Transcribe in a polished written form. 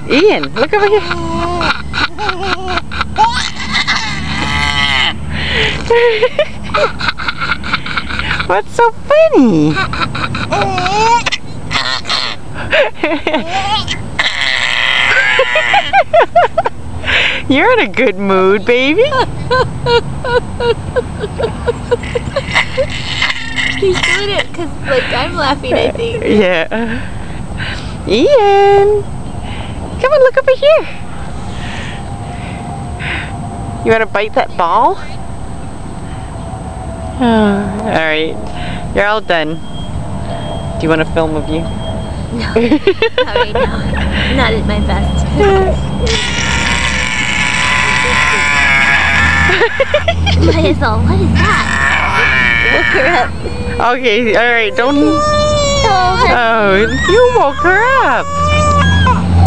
Ian, look over here. What's so funny? You're in a good mood, baby. He's doing it because, like, I'm laughing, I think. Yeah. Ian! Come on, look over here. You want to bite that ball? Alright. You're all done. Do you want a film of you? No. Not right now. Not at my best. Marisol, what is that? Woke her up. Okay, alright, don't... Oh, you woke her up.